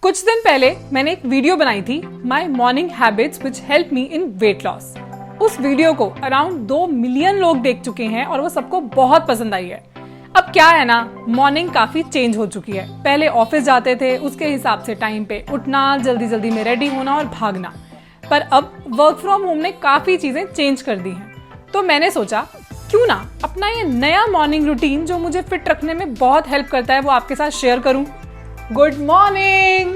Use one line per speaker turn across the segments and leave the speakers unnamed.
कुछ दिन पहले मैंने एक वीडियो बनाई थी my morning habits which help me in weight loss. उस वीडियो को अराउंड 2 मिलियन लोग देख चुके हैं और वो सबको बहुत पसंद आई है। अब क्या है ना, मॉर्निंग काफी चेंज हो चुकी है। पहले ऑफिस जाते थे, उसके हिसाब से टाइम पे उठना, जल्दी जल्दी में रेडी होना और भागना। पर अब वर्क फ्रॉम होम ने काफी चीजें चेंज कर दी हैं। तो मैंने सोचा क्यों ना अपना ये नया मॉर्निंग रूटीन जो मुझे फिट रखने में बहुत हेल्प करता है वो आपके साथ शेयर करूं। Good morning.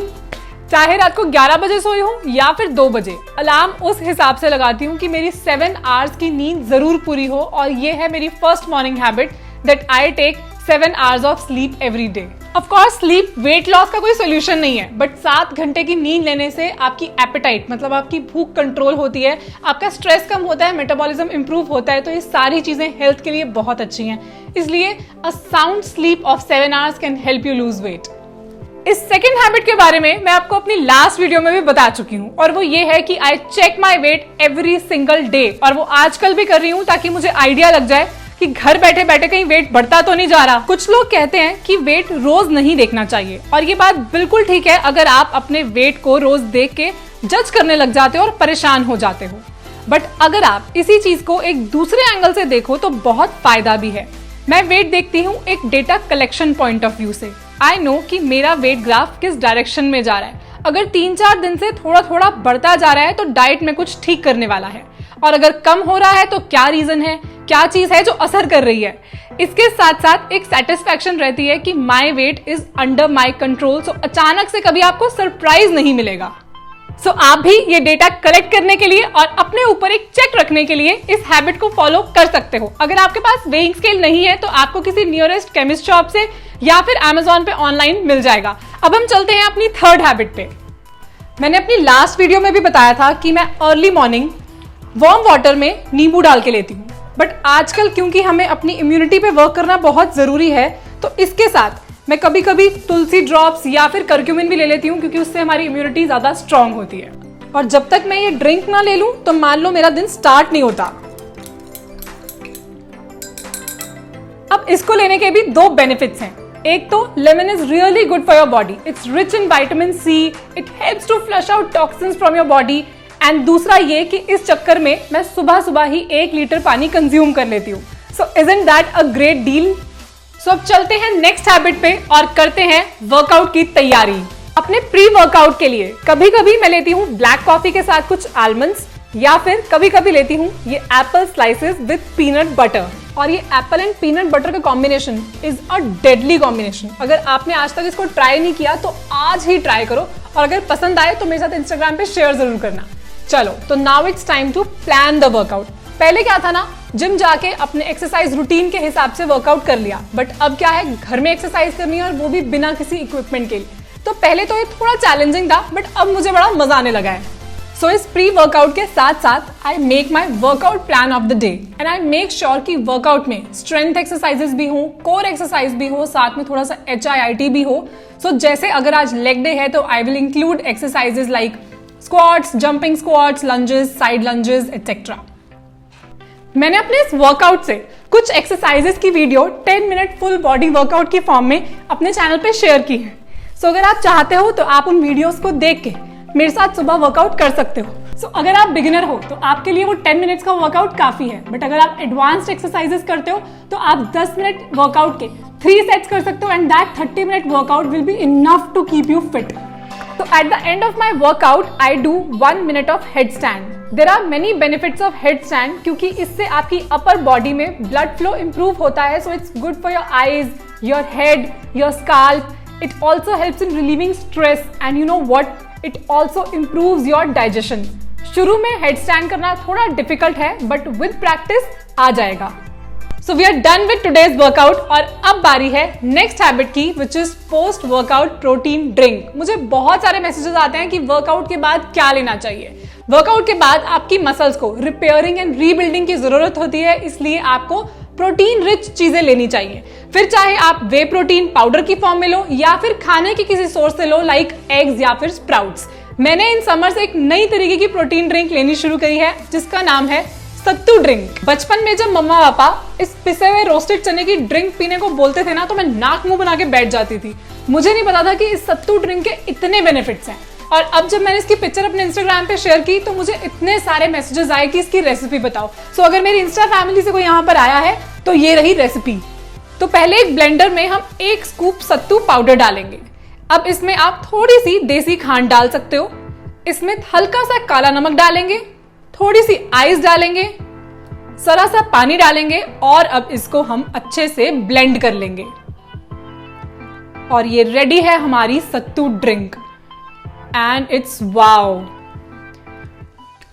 चाहे रात को 11 बजे सोई हूँ या फिर 2 बजे, अलार्म उस हिसाब से लगाती हूँ कि मेरी 7 आवर्स की नींद जरूर पूरी हो। और ये है मेरी first morning habit that I take 7 hours of sleep every day. Of course sleep weight loss का कोई सोल्यूशन नहीं है, बट 7 घंटे की नींद लेने से आपकी एपेटाइट मतलब आपकी भूख कंट्रोल होती है, आपका स्ट्रेस कम होता है, मेटाबॉलिज्म इंप्रूव होता है। तो ये सारी चीजें हेल्थ के लिए बहुत अच्छी हैं। इसलिए a sound sleep of 7 hours can help you lose weight. इस सेकंड हैबिट के बारे में मैं आपको अपनी लास्ट वीडियो में भी बता चुकी हूँ और वो ये है कि I check my weight every single day. और वो आजकल भी कर रही हूँ ताकि मुझे आइडिया लग जाए कि घर बैठे बैठे कहीं वेट बढ़ता तो नहीं जा रहा। कुछ लोग कहते हैं कि वेट रोज नहीं देखना चाहिए और ये बात बिल्कुल ठीक है अगर आप अपने वेट को रोज देख के जज करने लग जाते हो और परेशान हो जाते हो। बट अगर आप इसी चीज को एक दूसरे एंगल से देखो तो बहुत फायदा भी है। मैं वेट देखती हूँ एक data collection point of view से। आई नो कि मेरा वेट ग्राफ किस डायरेक्शन में जा रहा है। अगर 3-4 दिन से थोड़ा थोड़ा बढ़ता जा रहा है तो डाइट में कुछ ठीक करने वाला है, और अगर कम हो रहा है तो क्या रीजन है, क्या चीज है जो असर कर रही है। इसके साथ साथ एक सेटिस्फैक्शन रहती है कि my weight is under my control. So अचानक से कभी आपको सरप्राइज नहीं मिलेगा। सो आप भी ये डेटा कलेक्ट करने के लिए और अपने ऊपर एक चेक रखने के लिए इस हैबिट को फॉलो कर सकते हो। अगर आपके पास वेइंग स्केल नहीं है तो आपको किसी नियरेस्ट केमिस्ट शॉप से या फिर Amazon पे ऑनलाइन मिल जाएगा। अब हम चलते हैं अपनी थर्ड हैबिट पे। मैंने अपनी लास्ट वीडियो में भी बताया था कि मैं अर्ली मॉर्निंग वार्म वाटर में नींबू डाल के लेती हूँ, बट आजकल क्योंकि हमें अपनी इम्यूनिटी पे वर्क करना बहुत जरूरी है तो इसके साथ मैं कभी कभी तुलसी ड्रॉप्स या फिर करक्यूमिन भी ले लेती हूँ, क्योंकि उससे हमारी इम्यूनिटी ज्यादा स्ट्रांग होती है। और जब तक मैं ये ड्रिंक ना ले लूं तो मान लो मेरा दिन स्टार्ट नहीं होता। अब इसको लेने के भी 2 बेनिफिट्स हैं। एक तो lemon is really good for your body, it's rich in vitamin C, it helps to flush out toxins from your body. And दूसरा ये कि इस चक्कर में मैं सुबह सुबह ही 1 लीटर पानी कंज्यूम कर लेती हूँ। So isn't that a great deal? So अब चलते हैं नेक्स्ट हैबिट पे और करते हैं वर्कआउट की तैयारी। अपने प्री वर्कआउट के लिए कभी कभी मैं लेती हूँ ब्लैक कॉफी के साथ कुछ आलमंड्स, या फिर कभी कभी लेती हूँ ये Apple slices with peanut butter. और ये एप्पल एंड पीनट बटर का combination is a deadly combination. अगर आपने आज तक इसको ट्राई नहीं किया तो आज ही ट्राई करो, और अगर पसंद आए तो मेरे साथ इंस्टाग्राम पे शेयर जरूर करना। चलो तो now it's time to plan the workout. पहले क्या था ना, जिम जाके अपने एक्सरसाइज रूटीन के हिसाब से वर्कआउट कर लिया, बट अब क्या है, घर में एक्सरसाइज करनी है और वो भी बिना किसी इक्विपमेंट के लिए। तो पहले तो ये थोड़ा चैलेंजिंग था, बट अब मुझे बड़ा मजा आने लगा है। सो इस प्री वर्कआउट के साथ साथ I make my workout plan of the day and I make sure कि वर्कआउट में स्ट्रेंथ एक्सरसाइजेस भी हो, कोर एक्सरसाइज भी हो, साथ में थोड़ा सा HIIT भी हो। सो जैसे अगर आज लेग डे है तो I will include exercises like squats, jumping squats, lunges, side lunges etcetera. मैंने अपने इस वर्कआउट से कुछ एक्सरसाइजेस की video 10 minute full body workout की फॉर्म में अपने चैनल पे शेयर की है। सो अगर आप चाहते हो तो आप उन वीडियोस को देख के मेरे साथ सुबह वर्कआउट कर सकते हो। सो अगर आप बिगिनर हो तो आपके लिए वो 10 मिनट्स का वर्कआउट काफी है, बट अगर आप एडवांस्ड एक्सरसाइजेस करते हो तो आप 10 मिनट वर्कआउट के 3 सेट्स कर सकते हो and that 30 minute workout will be enough to keep you fit. So at the end of my workout, I do 1 minute of headstand. There are many benefits of headstand क्योंकि इससे आपकी upper body में blood flow improve होता है, so it's good for your eyes, your head, your scalp. It also helps in relieving stress and you know what? It also improves your digestion. शुरू में headstand करना थोड़ा difficult है, but with practice आ जाएगा। So we are done with today's workout और अब बारी है नेक्स्ट हैबिट की, which is post workout protein drink। मुझे बहुत सारे मैसेजेस आते हैं कि वर्कआउट के बाद क्या लेना चाहिए। वर्कआउट के बाद आपकी मसल्स को रिपेयरिंग एंड रीबिल्डिंग की जरूरत होती है, इसलिए आपको प्रोटीन रिच चीजें लेनी चाहिए। फिर चाहे आप वे प्रोटीन पाउडर की फॉर्म में लो या फिर खाने के किसी सोर्स से लो लाइक एग्स या फिर स्प्राउट्स। मैंने इन समर से एक नई तरीके की प्रोटीन ड्रिंक लेनी शुरू करी है जिसका नाम है सत्तू ड्रिंक। बचपन में जब मम्मा पापा इस पिसे हुए रोस्टेड चने की ड्रिंक पीने को बोलते थे ना तो मैं नाक मुंह बना के बैठ जाती थी। मुझे नहीं पता था कि इस सत्तू ड्रिंक के इतने बेनिफिट्स हैं। और अब जब मैंने इसकी पिक्चर अपने इंस्टाग्राम पे शेयर की तो मुझे इतने सारे मैसेजेस आए कि इसकी रेसिपी बताओ। सो अगर मेरी इंस्टा फैमिली से कोई यहाँ पर आया है तो ये रही रेसिपी। तो पहले एक ब्लेंडर में हम 1 स्कूप सत्तू पाउडर डालेंगे। अब इसमें आप थोड़ी सी देसी खांड डाल सकते हो। इसमें हल्का सा काला नमक डालेंगे, थोड़ी सी आइस डालेंगे, जरा सा पानी डालेंगे और अब इसको हम अच्छे से ब्लेंड कर लेंगे। और ये रेडी है हमारी सत्तू drink and it's wow.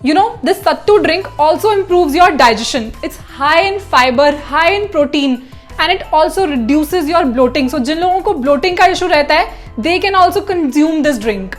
You know, this sattu drink also improves your digestion. It's high in fiber, high in protein, and it also reduces your bloating. So जिन लोगों को bloating का issue रहता है, they can also consume this drink.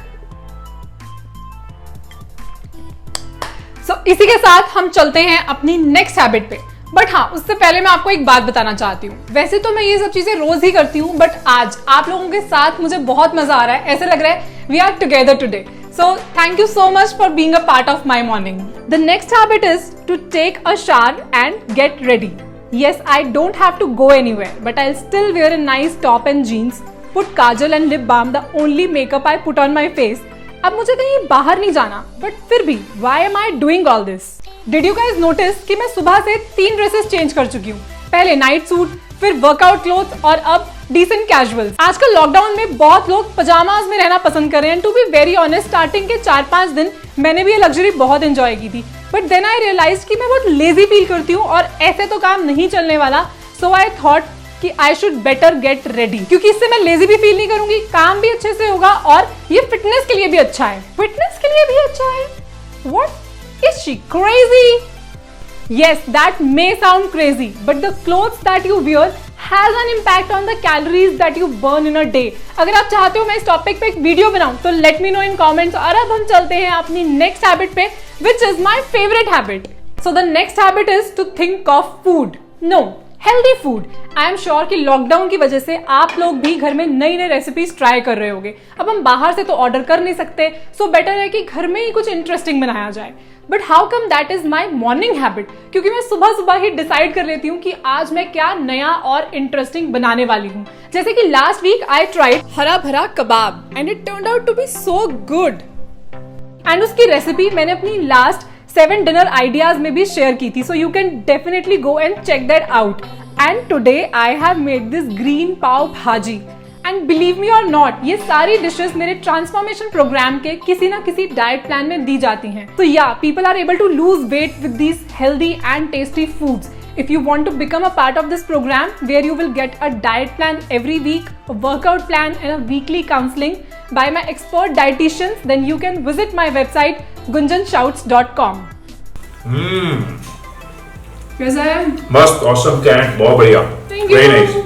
So इसी के साथ हम चलते हैं अपनी next habit पे। बट हाँ, उससे पहले मैं आपको एक बात बताना चाहती हूँ। वैसे तो मैं ये सब चीजें रोज ही करती हूँ, बट आज आप लोगों के साथ मुझे बहुत मजा आ रहा है। ऐसे लग रहा है we are together today. So thank you so much for being a part of my morning. The next habit is to take a shower and get ready. Yes, I don't have to go anywhere, but I'll still wear a nice top and jeans, put kajal and lip balm, the only makeup I put on my face. अब मुझे कहीं बाहर नहीं जाना, but फिर भी why am I doing all this? Did you guys notice कि मैं सुबह से 3 ड्रेसेस चेंज कर चुकी हूँ। पहले नाइट सूट, फिर वर्कआउट क्लोथ और अब डिसेंट कैजुअल्स। आजकल लॉकडाउन में बहुत लोग पजामाज में रहना पसंद कर रहे हैं। To be very honest, starting के 4-5 दिन मैंने भी ये लग्जरी बहुत एंजॉय की थी, बट देन आई रियलाइज कि मैं बहुत लेजी फील करती हूँ और ऐसे तो काम नहीं चलने वाला। सो आई थॉट कि I should better get ready, क्योंकि इससे मैं लेजी भी फील नहीं करूंगी, काम भी अच्छे से होगा और ये फिटनेस के लिए भी अच्छा है। फिटनेस के लिए भी अच्छा है? What is she crazy? Yes, that may sound crazy, but the clothes that you wear has an impact on the calories that you burn in a day. अगर आप चाहते हो मैं इस टॉपिक पे एक वीडियो बनाऊं तो let me know in comments। और अब हम चलते हैं अपनी next habit पे, which is my favorite habit. So the next habit is to think of food. No, healthy food. I am sure कि लॉकडाउन की वजह से आप लोग भी घर में नई नई रेसिपीज ट्राई कर रहे होंगे। अब हम बाहर से तो ऑर्डर कर नहीं सकते, सो बेटर है कि घर में ही कुछ इंटरेस्टिंग बनाया जाए। But how come that is my morning habit? क्योंकि मैं सुबह सुबह ही डिसाइड कर लेती हूँ कि आज मैं क्या नया और इंटरेस्टिंग बनाने वाली हूँ। जैसे कि last week I tried hara bhara kabab and it turned out to be so good. And उसकी रेसिपी मैंने अपनी लास्ट 7 डिनर आइडियाज में भी शेयर की थी, so you can definitely go and check that out. And today I have made this green pav bhaji and believe me और not, ये सारी डिशेस मेरे ट्रांसफॉर्मेशन प्रोग्राम के किसी ना किसी डाइट प्लान में दी जाती हैं। तो या people are able to lose weight with these healthy and tasty foods. If you want to become a part of this program where you will get a diet plan every week, a workout plan and a weekly counseling by my expert dietitians, then you can visit my website gunjanshouts.com. कैसा है?
मस्त, awesome, cantt, बहुत बढ़िया, very nice।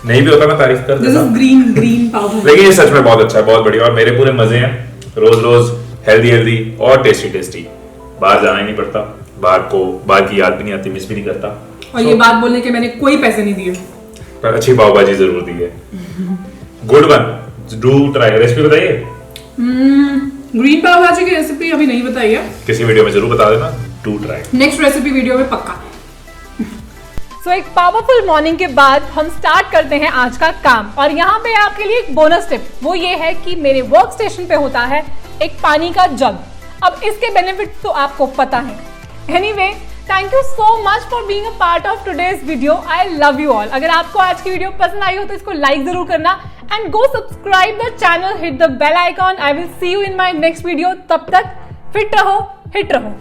नहीं भी होता मैं तारीफ कर देता।
ग्रीन पाव,
लेकिन ये सच में बहुत अच्छा है, बहुत बढ़िया और मेरे पूरे मजे हैं। रोज रोज हेल्दी और टेस्टी। बाहर जाना ही नहीं पड़ता, बाहर की याद भी नहीं आती, मिस भी नहीं करता।
और ये बात बोलने के मैंने कोई पैसे नहीं दिए,
पर अच्छी पाव भाजी जरूर दी है। Good one, do try. Recipe बताइए।
ग्रीन पाव भाजी की रेसिपी अभी नहीं बताई है,
किसी वीडियो में जरूर बता देना। Do try,
next recipe video में पक्का। सो एक पावरफुल मॉर्निंग के बाद हम स्टार्ट करते हैं आज का काम। और यहाँ पे आपके लिए एक बोनस टिप, वो ये है कि मेरे वर्क स्टेशन पे होता है एक पानी का जग। अब इसके बेनिफिट्स तो आपको पता है। Anyway, thank you so much for being a part of today's video. I love you all. अगर आपको आज की वीडियो पसंद आई हो तो इसको लाइक जरूर करना and go subscribe the channel, hit the bell icon. I will see you in my next video. तब तक फिट रहो, हिट रहो।